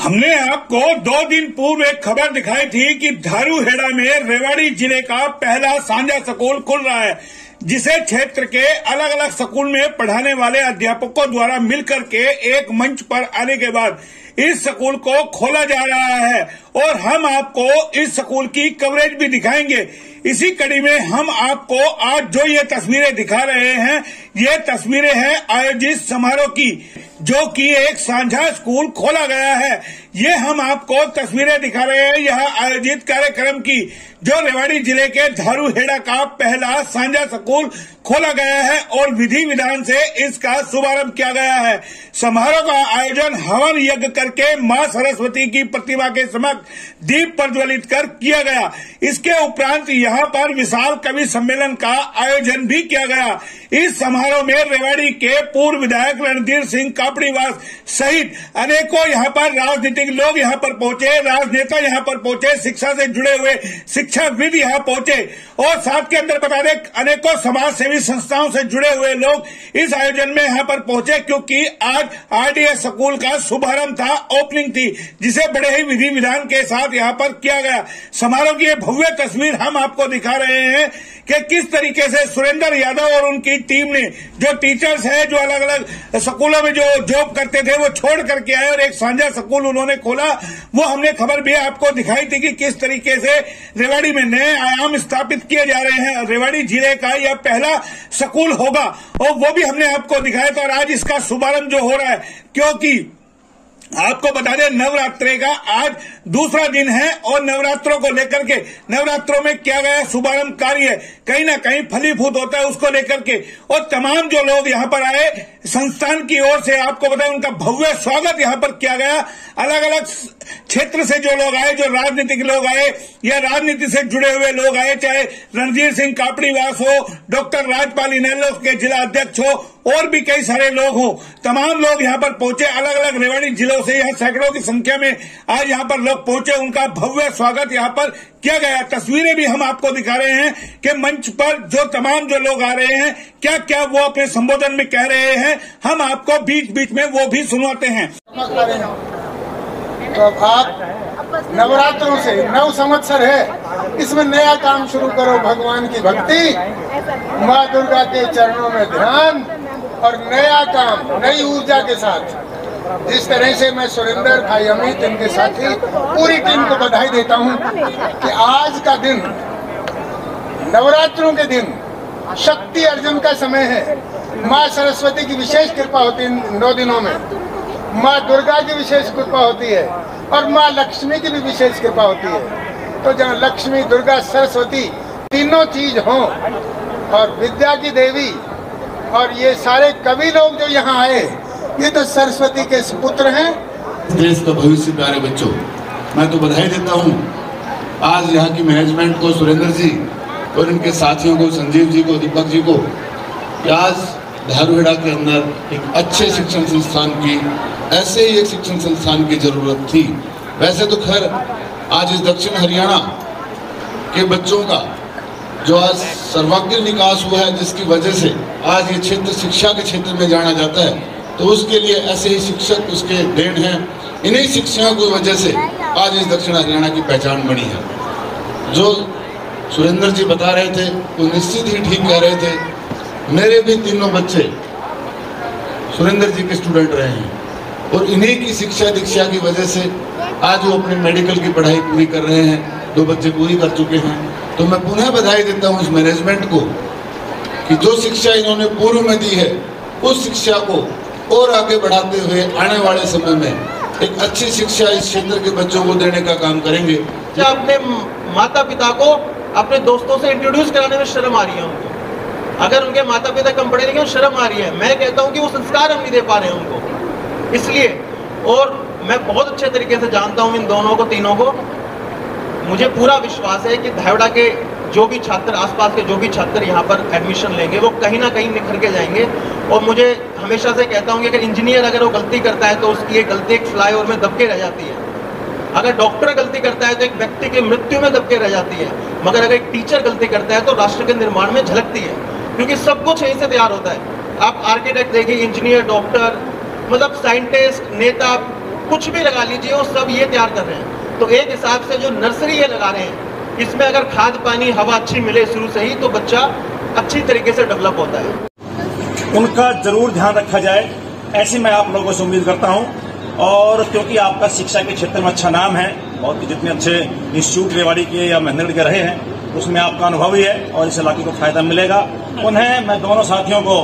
हमने आपको 2 दिन पूर्व एक खबर दिखाई थी कि धारूहेड़ा में रेवाड़ी जिले का पहला साझा स्कूल खुल रहा है, जिसे क्षेत्र के अलग अलग स्कूल में पढ़ाने वाले अध्यापकों द्वारा मिलकर के एक मंच पर आने के बाद इस स्कूल को खोला जा रहा है और हम आपको इस स्कूल की कवरेज भी दिखाएंगे। इसी कड़ी में हम आपको आज जो ये तस्वीरें दिखा रहे हैं, ये तस्वीरें हैं आयोजित समारोह की, जो कि एक साझा स्कूल खोला गया है। ये हम आपको तस्वीरें दिखा रहे हैं यह आयोजित कार्यक्रम की, जो रेवाड़ी जिले के धारूहेड़ा का पहला साझा स्कूल खोला गया है और विधि विधान से इसका शुभारंभ किया गया है। समारोह का आयोजन हवन यज्ञ करके मां सरस्वती की प्रतिमा के समक्ष दीप प्रज्वलित कर किया गया। इसके उपरांत यहाँ पर विशाल कवि सम्मेलन का आयोजन भी किया गया। इस समारोह में रेवाड़ी के पूर्व विधायक रणधीर सिंह कापड़ीवास सहित अनेकों यहाँ पर राजनीतिक लोग यहाँ पर पहुंचे, राजनेता यहाँ पर पहुंचे, शिक्षा से जुड़े हुए शिक्षाविद यहाँ पहुंचे और साथ के अंदर बता दें अनेकों समाज सेवी संस्थाओं से जुड़े हुए लोग इस आयोजन में यहाँ पर पहुंचे, क्योंकि आज आरडीएस स्कूल का शुभारंभ था, ओपनिंग थी, जिसे बड़े ही विधि विधान के साथ यहाँ पर किया गया। समारोह की भव्य तस्वीर हम आपको दिखा रहे हैं कि किस तरीके से सुरेंद्र यादव और उनकी टीम ने, जो टीचर्स हैं, जो अलग अलग स्कूलों में जो जॉब करते थे, वो छोड़ करके आए और एक साझा स्कूल उन्होंने खोला। वो हमने खबर भी आपको दिखाई थी कि किस तरीके से रेवाड़ी में नए आयाम स्थापित किए जा रहे हैं। रेवाड़ी जिले का यह पहला स्कूल होगा और वो भी हमने आपको दिखाया था। और आज इसका शुभारंभ जो हो रहा है, क्योंकि आपको बता दें नवरात्रे का आज दूसरा दिन है और नवरात्रों को लेकर के, नवरात्रों में किया गया शुभारंभ कार्य कहीं ना कहीं फलीभूत होता है, उसको लेकर के और तमाम जो लोग यहाँ पर आए संस्थान की ओर से, आपको बताएं उनका भव्य स्वागत यहाँ पर किया गया। अलग अलग क्षेत्र से जो लोग आए, जो राजनीतिक लोग आए या राजनीति से जुड़े हुए लोग आए, चाहे रणधीर सिंह कापड़ीवास हो, डॉक्टर राजपाल इनेलो के जिला अध्यक्ष हो और भी कई सारे लोग हो, तमाम लोग यहाँ पर पहुंचे। अलग अलग रेवाड़ी जिलों से यहाँ सैकड़ों की संख्या में आज यहाँ पर लोग पहुंचे, उनका भव्य स्वागत यहाँ पर किया गया। तस्वीरें भी हम आपको दिखा रहे हैं कि मंच पर जो तमाम जो लोग आ रहे हैं, क्या क्या वो अपने संबोधन में कह रहे हैं, हम आपको बीच बीच में वो भी सुनवाते हैं। तो अब आप नवरात्रों से 9 संवत्सर है, इसमें नया काम शुरू करो, भगवान की भक्ति, माँ दुर्गा के चरणों में ध्यान और नया काम नई ऊर्जा के साथ। जिस तरह से मैं सुरेंद्र, भाई अमित, इनके साथी पूरी टीम को बधाई देता हूं कि आज का दिन, नवरात्रों के दिन, शक्ति अर्जन का समय है। माँ सरस्वती की विशेष कृपा होती है 9 दिनों में, माँ दुर्गा की विशेष कृपा होती है और माँ लक्ष्मी की भी विशेष कृपा होती है। तो जहाँ लक्ष्मी, दुर्गा, सरस्वती तीनों चीज हों और विद्या की देवी और ये सारे कवि लोग जो यहाँ आए, ये तो सरस्वती के पुत्र हैं। देश का भविष्य। प्यारे बच्चों, मैं तो बधाई देता हूँ आज यहाँ की मैनेजमेंट को, सुरेंद्र जी और इनके साथियों को, संजीव जी को, दीपक जी को, कि आज धारूहेड़ा के अंदर एक अच्छे शिक्षण संस्थान की, ऐसे ही एक शिक्षण संस्थान की जरूरत थी। वैसे तो खैर आज इस दक्षिण हरियाणा के बच्चों का जो आज सर्वांगीण विकास हुआ है, जिसकी वजह से आज ये क्षेत्र शिक्षा के क्षेत्र में जाना जाता है, तो उसके लिए ऐसे ही शिक्षक उसके देन हैं। इन्हीं शिक्षकों की वजह से आज इस दक्षिण हरियाणा की पहचान बनी है। जो सुरेंद्र जी बता रहे थे वो निश्चित ही ठीक कह रहे थे। मेरे भी तीनों बच्चे सुरेंद्र जी के स्टूडेंट रहे हैं और इन्हीं की शिक्षा दीक्षा की वजह से आज वो अपने मेडिकल की पढ़ाई पूरी कर रहे हैं। 2 बच्चे पूरी कर चुके हैं। तो मैं पुनः बधाई देता हूँ इस मैनेजमेंट को कि जो शिक्षा इन्होंने पूर्व में दी है, उस शिक्षा को और आगे बढ़ाते हुए आने वाले समय में एक अच्छी शिक्षा इस क्षेत्र के बच्चों को देने का काम करेंगे। अपने माता पिता को अपने दोस्तों से इंट्रोड्यूस कराने में शर्म आ रही है उनको। अगर उनके माता पिता कम पढ़े लिखे, शर्म आ रही है। मैं कहता हूं कि वो संस्कार हम नहीं दे पा रहे हैं उनको, इसलिए। और मैं बहुत अच्छे तरीके से जानता हूं इन दोनों को, तीनों को। मुझे पूरा विश्वास है कि धारूहेड़ा के जो भी छात्र, आसपास के जो भी छात्र यहाँ पर एडमिशन लेंगे, वो कहीं ना कहीं निखर के जाएंगे। और मुझे हमेशा से कहता हूँ कि अगर इंजीनियर अगर वो गलती करता है तो उसकी ये गलती एक फ्लाईओवर में दबके रह जाती है। अगर डॉक्टर गलती करता है तो एक व्यक्ति की मृत्यु में दबके रह जाती है, मगर अगर एक टीचर गलती करता है तो राष्ट्र के निर्माण में झलकती है, क्योंकि सब कुछ यहीं से तैयार होता है। आप आर्किटेक्ट देखिए, इंजीनियर, डॉक्टर, मतलब साइंटिस्ट, नेता, कुछ भी लगा लीजिए वो सब ये तैयार कर रहे हैं। तो एक हिसाब से जो नर्सरी ये लगा रहे हैं, इसमें अगर खाद पानी हवा अच्छी मिले शुरू से ही, तो बच्चा अच्छी तरीके से डेवलप होता है। उनका जरूर ध्यान रखा जाए, ऐसी मैं आप लोगों से उम्मीद करता हूं। और क्योंकि आपका शिक्षा के क्षेत्र में अच्छा नाम है और जितने अच्छे इंस्टीट्यूट रेवाड़ी के या महेंद्रगढ़ के रहे हैं, उसमें आपका अनुभव ही है और इस इलाके को फायदा मिलेगा। उन्हें मैं दोनों साथियों को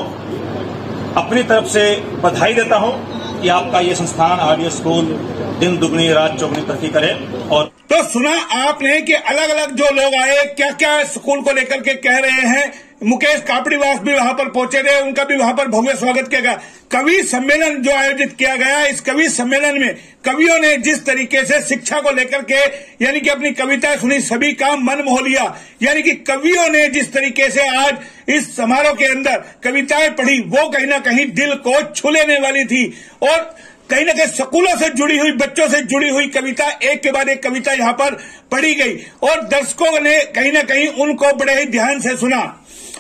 अपनी तरफ से बधाई देता हूं कि आपका ये संस्थान आरडीएस स्कूल दिन दुगनी रात चौगुनी तरक्की करे। और तो सुना आपने कि अलग अलग जो लोग आए क्या क्या स्कूल को लेकर के कह रहे हैं। मुकेश कापड़ीवास भी वहां पर पहुंचे थे, उनका भी वहां पर भव्य स्वागत किया गया। कवि सम्मेलन जो आयोजित किया गया, इस कवि सम्मेलन में कवियों ने जिस तरीके से शिक्षा को लेकर के यानी कि अपनी कविताएं सुनी, सभी का मन मोह लिया। यानी कि कवियों ने जिस तरीके से आज इस समारोह के अंदर कविताएं पढ़ी, वो कहीं ना कहीं दिल को छू लेने वाली थी। और कहीं ना कहीं स्कूलों से जुड़ी हुई, बच्चों से जुड़ी हुई कविता, एक के बाद एक कविता यहाँ पर पढ़ी गई और दर्शकों ने कहीं ना कहीं उनको बड़े ही ध्यान से सुना।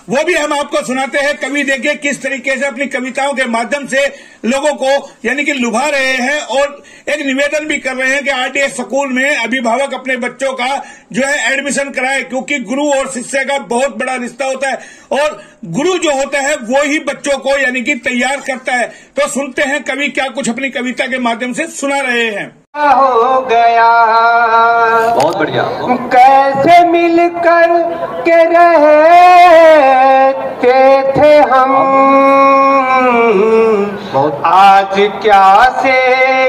वो भी हम आपको सुनाते हैं। कवि देखिए किस तरीके से अपनी कविताओं के माध्यम से लोगों को यानी कि लुभा रहे हैं और एक निवेदन भी कर रहे हैं कि आरडीएस स्कूल में अभिभावक अपने बच्चों का जो है एडमिशन कराए, क्योंकि गुरु और शिष्य का बहुत बड़ा रिश्ता होता है और गुरु जो होता है वो ही बच्चों को यानी कि तैयार करता है। तो सुनते हैं कवि क्या कुछ अपनी कविता के माध्यम से सुना रहे हैं। हो गया बहुत बढ़िया। कैसे मिलकर के रहते थे हम, आज क्या से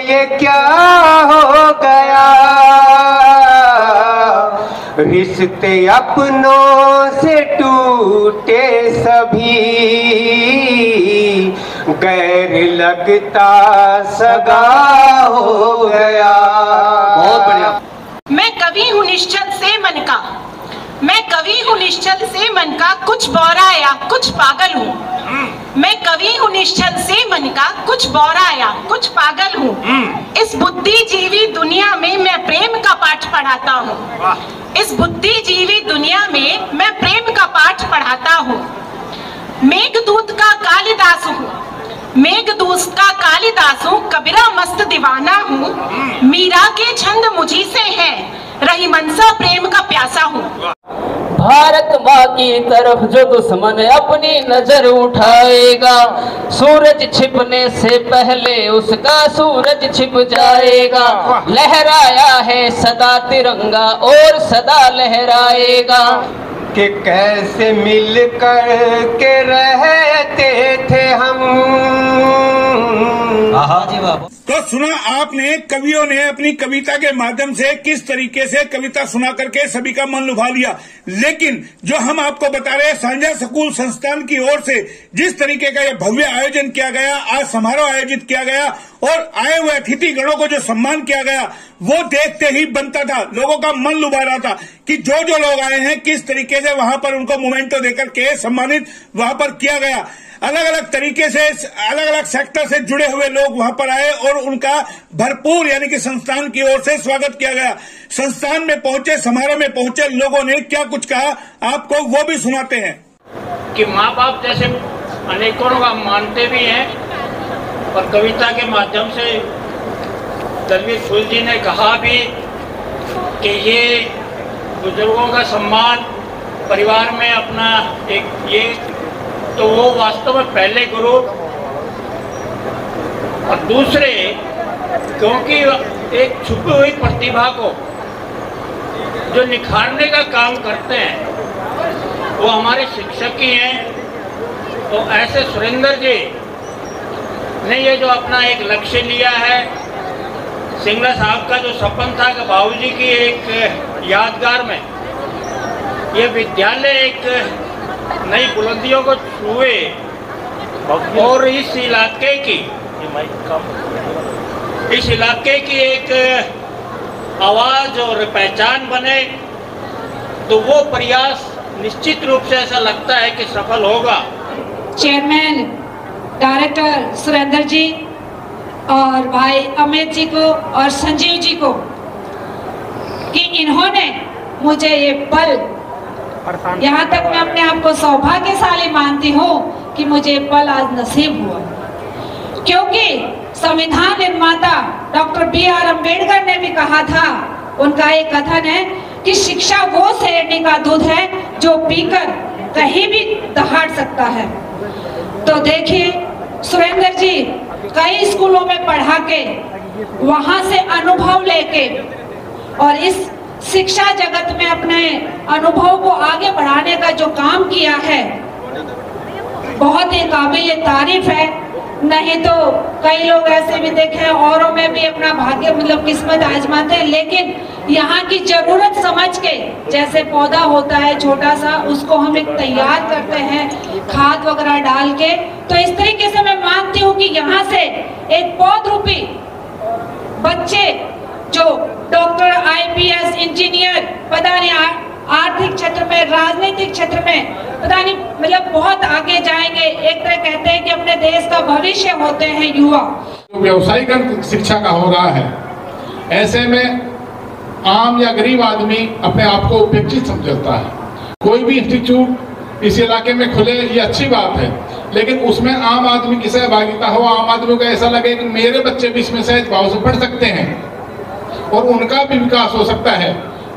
ये क्या हो गया। रिश्ते अपनों से टूटे सभी, गैर लगता सगा हो गया। बहुत बढ़िया। मैं कवि हूँ निश्चल से मन का, मैं कवि हूँ निश्चल से मन का, कुछ बौरा या कुछ पागल हूँ। मैं कवि हूँ निश्चल से मन का, कुछ बौरा या कुछ पागल हूँ। इस बुद्धिजीवी दुनिया में मैं प्रेम का पाठ पढ़ाता हूँ। इस बुद्धिजीवी दुनिया में मैं प्रेम का पाठ पढ़ाता हूँ। मेघदूत का कालिदास हूँ, मेघदूत का कालिदास हूँ, कबीरा मस्त दीवाना हूँ। मीरा के छंद मुझी से है, रही मनसा प्रेम का प्यासा हूँ। भारत माँ की तरफ जो दुश्मन अपनी नजर उठाएगा, सूरज छिपने से पहले उसका सूरज छिप जाएगा। लहराया है सदा तिरंगा और सदा लहराएगा। कि कैसे मिलकर के रहते थे हम। तो सुना आपने कवियों ने अपनी कविता के माध्यम से किस तरीके से कविता सुना करके सभी का मन लुभा लिया। लेकिन जो हम आपको बता रहे हैं, सांझा स्कूल संस्थान की ओर से जिस तरीके का यह भव्य आयोजन किया गया, आज समारोह आयोजित किया गया और आए हुए अतिथि गणों को जो सम्मान किया गया, वो देखते ही बनता था, लोगों का मन लुभा रहा था कि जो जो लोग आए हैं किस तरीके से वहां पर उनको मोमेंटो देकर के सम्मानित वहां पर किया गया। अलग अलग तरीके से अलग अलग सेक्टर से जुड़े हुए लोग वहां पर आए और उनका भरपूर यानी कि संस्थान की ओर से स्वागत किया गया। संस्थान में पहुंचे, समारोह में पहुंचे लोगों ने क्या कुछ कहा आपको वो भी सुनाते हैं। कि माँ बाप जैसे अनेकों लोग हम मानते भी हैं और कविता के माध्यम से दलवीर फूल जी ने कहा भी कि ये बुजुर्गों का सम्मान परिवार में अपना एक ये, तो वो वास्तव में पहले गुरु और दूसरे, क्योंकि एक छुपी हुई प्रतिभा को जो निखारने का काम करते हैं वो हमारे शिक्षक ही हैं। तो ऐसे सुरेंद्र जी ने ये जो अपना एक लक्ष्य लिया है, सिंगला साहब का जो सपन था कि बाबूजी की एक यादगार में ये विद्यालय एक नई बुलंदियों को छुए और इस इलाके की एक आवाज और पहचान बने, तो वो प्रयास निश्चित रूप से ऐसा लगता है कि सफल होगा। चेयरमैन डायरेक्टर सुरेंद्र जी और भाई अमित जी को और संजीव जी को कि इन्होंने मुझे ये पल, यहाँ तक मैं अपने आप को सौभाग्यशाली मानती हूँ कि मुझे पल आज नसीब हुआ, क्योंकि संविधान निर्माता डॉक्टर B.R. अम्बेडकर ने भी कहा था, उनका एक कथन है कि शिक्षा वो शेरनी का दूध है जो पीकर कहीं भी दहाड़ सकता है। तो देखिए सुरेंद्र जी कई स्कूलों में पढ़ा के, वहां से अनुभव लेके और इस शिक्षा जगत में अपने अनुभव को आगे बढ़ाने का जो काम किया है बहुत ही काबिल तारीफ है। नहीं तो कई लोग ऐसे भी देखे हैं औरों में भी अपना भाग्य मतलब किस्मत आजमाते हैं, लेकिन यहाँ की जरूरत समझ के, जैसे पौधा होता है छोटा सा, उसको हम एक तैयार करते हैं खाद वगैरह डाल के, तो इस तरीके से मैं मानती हूँ कि यहाँ से एक पौध रूपी बच्चे जो डॉक्टर, IPS, इंजीनियर, पता नहीं आर्थिक क्षेत्र में, राजनीतिक क्षेत्र में, पता नहीं मतलब बहुत आगे जाएंगे। एक तरह कहते हैं कि अपने देश का भविष्य होते हैं युवा। व्यावसायिक शिक्षा का हो रहा है, ऐसे में आम या गरीब आदमी अपने आप को उपेक्षित समझता है। कोई भी इंस्टीट्यूट इस इलाके में खुले ये अच्छी बात है, लेकिन उसमें आम आदमी की सहभागिता हो, आम आदमी को ऐसा लगे कि मेरे बच्चे भी इसमें सहज भाव से पढ़ सकते हैं और उनका भी विकास हो सकता है,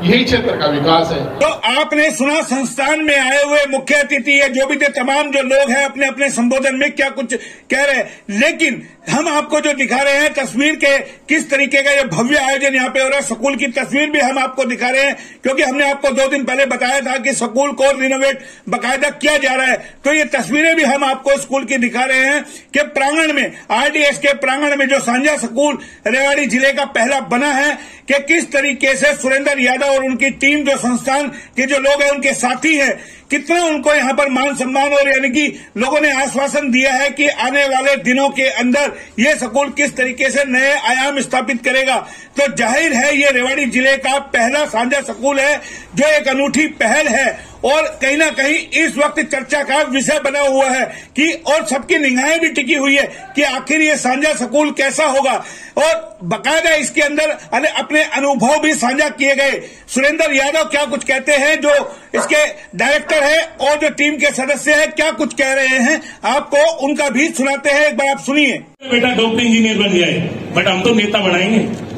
यही क्षेत्र का विकास है। तो आपने सुना संस्थान में आए हुए मुख्य अतिथि या जो भी थे तमाम जो लोग हैं अपने अपने संबोधन में क्या कुछ कह रहे हैं, लेकिन हम आपको जो दिखा रहे हैं तस्वीर के किस तरीके का ये भव्य आयोजन यहाँ पे हो रहा है, स्कूल की तस्वीर भी हम आपको दिखा रहे हैं, क्योंकि हमने आपको 2 दिन पहले बताया था कि स्कूल को रिनोवेट बाकायदा किया जा रहा है। तो ये तस्वीरें भी हम आपको स्कूल की दिखा रहे हैं कि प्रांगण में, RDS के प्रांगण में जो सांझा स्कूल रेवाड़ी जिले का पहला बना है, कि किस तरीके से सुरेंद्र यादव और उनकी टीम, जो संस्थान के जो लोग हैं उनके साथी हैं, कितना उनको यहाँ पर मान सम्मान और यानी कि लोगों ने आश्वासन दिया है कि आने वाले दिनों के अंदर ये स्कूल किस तरीके से नए आयाम स्थापित करेगा। तो जाहिर है ये रेवाड़ी जिले का पहला साझा स्कूल है जो एक अनूठी पहल है और कहीं ना कहीं इस वक्त चर्चा का विषय बना हुआ है कि और सबकी निगाहें भी टिकी हुई है कि आखिर ये साझा स्कूल कैसा होगा और बकायदा इसके अंदर अपने अनुभव भी साझा किए गए। सुरेंद्र यादव क्या कुछ कहते हैं, जो इसके डायरेक्टर है और जो टीम के सदस्य हैं, क्या कुछ कह रहे हैं, आपको उनका भी सुनाते हैं, एक बार आप सुनिए। बेटा डॉक्टर इंजीनियर बन जाए, बट हम तो नेता बनाएंगे।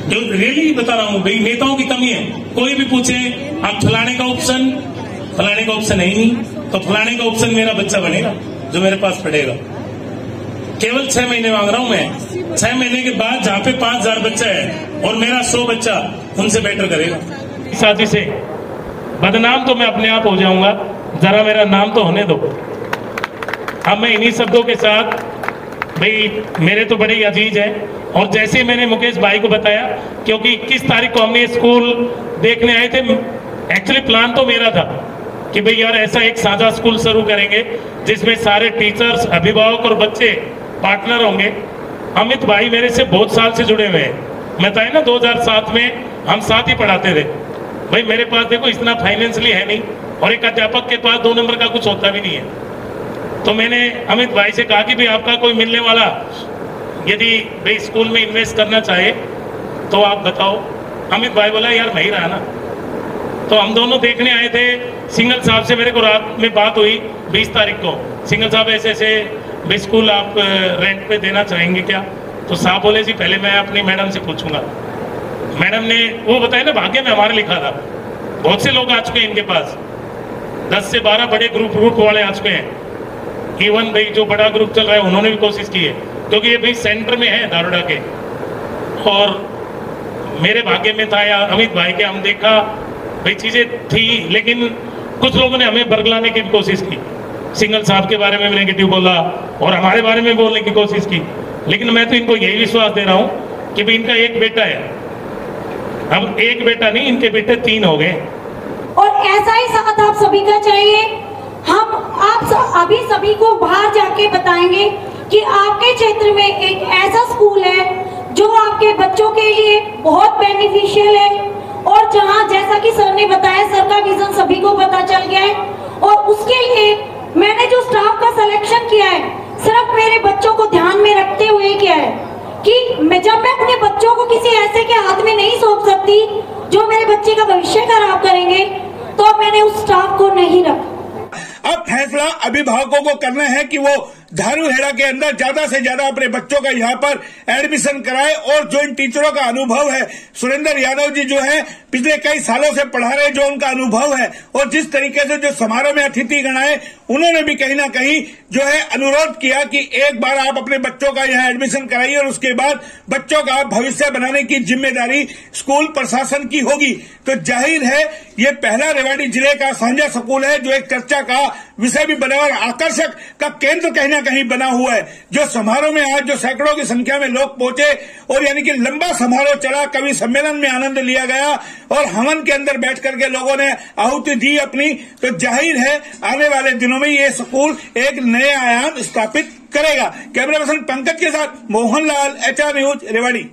जो रियली बता रहा हूँ भाई, नेताओं की कमी है। कोई भी पूछे आप फलाने का ऑप्शन है ही नहीं, तो फलाने का ऑप्शन मेरा बच्चा बनेगा जो मेरे पास पढ़ेगा। केवल 6 महीने मांग रहा हूं मैं, 6 महीने के बाद जहां पे 5000 बच्चा है और मेरा 100 बच्चा उनसे बेटर करेगा। साथी से बदनाम तो मैं अपने आप हो जाऊंगा, जरा मेरा नाम तो होने दो। अब मैं इन्हीं शब्दों के साथ, भाई मेरे तो बड़े अजीज है, और जैसे मैंने मुकेश भाई को बताया, क्योंकि 21 तारीख को हमने स्कूल देखने आए थे, एक्चुअली प्लान तो मेरा था कि भाई यार ऐसा एक साझा स्कूल शुरू करेंगे जिसमें सारे टीचर्स, अभिभावक और बच्चे पार्टनर होंगे। अमित भाई मेरे से बहुत साल से जुड़े हुए हैं, मैं बताया ना 2007 में हम साथ ही पढ़ाते थे। भाई मेरे पास देखो इतना फाइनेंशियली है नहीं, और एक अध्यापक के पास 2 नंबर का कुछ होता भी नहीं है। तो मैंने अमित भाई से कहा कि भाई आपका कोई मिलने वाला यदि भाई स्कूल में इन्वेस्ट करना चाहे तो आप बताओ। अमित भाई बोला यार मैं ही रहा ना। तो हम दोनों देखने आए थे। सिंघल साहब से मेरे को रात में बात हुई 20 तारीख को, सिंघल साहब ऐसे भाई स्कूल आप रेंट पे देना चाहेंगे क्या? तो साहब बोले जी पहले मैं अपनी मैडम से पूछूंगा। मैडम ने वो बताया ना, भाग्य में हमारे लिखा था। बहुत से लोग आ चुके हैं इनके पास, 10 से 12 बड़े ग्रुप वाले आ चुके हैं। इवन भाई जो बड़ा ग्रुप चल रहा है उन्होंने भी कोशिश की है, क्योंकि ये भाई सेंटर में है दारोडा के। और मेरे भाग्य में था या अमित भाई के, हम देखा भाई चीजें थी, लेकिन कुछ लोगों ने हमें बरगलाने की भी कोशिश की। सिंघल साहब के बारे में नेगेटिव बोला और हमारे बारे में बोलने की कोशिश की, लेकिन मैं तो इनको यही विश्वास दे रहा हूं कि भाई इनका एक बेटा है। अब एक बेटा नहीं, इनके बेटे 3 हो गए। और ऐसा ही साथ आप सभी का चाहिए। हम अभी सभी को बाहर जाके बताएंगे कि आपके क्षेत्र में एक ऐसा स्कूल है जो आपके बच्चों के लिए बहुत बेनिफिशियल है, और जहां जैसा कि सर ने बताया, सर का विजन सभी को पता चल गया है। और उसके लिए मैंने जो स्टाफ का सिलेक्शन किया है, सिर्फ मेरे बच्चों को ध्यान में रखते हुए किया है कि जब मैं अपने बच्चों को किसी ऐसे के हाथ में नहीं सौंप सकती जो मेरे बच्चे का भविष्य खराब करेंगे, तो मैंने उस स्टाफ को नहीं रखा। अब फैसला अभिभावकों को करना है कि वो धारूहेड़ा के अंदर ज्यादा से ज्यादा अपने बच्चों का यहाँ पर एडमिशन कराए। और जो इन टीचरों का अनुभव है, सुरेंद्र यादव जी जो है पिछले कई सालों से पढ़ा रहे, जो उनका अनुभव है और जिस तरीके से जो समारोह में अतिथिगण आए, उन्होंने भी कहीं ना कहीं जो है अनुरोध किया कि एक बार आप अपने बच्चों का यहाँ एडमिशन कराइए और उसके बाद बच्चों का भविष्य बनाने की जिम्मेदारी स्कूल प्रशासन की होगी। तो जाहिर है ये पहला रेवाड़ी जिले का साझा स्कूल है जो एक चर्चा का विषय भी बना और आकर्षक का केंद्र कहीं ना कहीं बना हुआ है। जो समारोह में आज जो सैकड़ों की संख्या में लोग पहुंचे और यानी कि लंबा समारोह चला, कवि सम्मेलन में आनंद लिया गया और हवन के अंदर बैठ करके लोगों ने आहुति दी अपनी। तो जाहिर है आने वाले दिनों में ये स्कूल एक नए आयाम स्थापित करेगा। कैमरा पर्सन पंकज के साथ मोहनलाल, HR न्यूज, रेवाड़ी।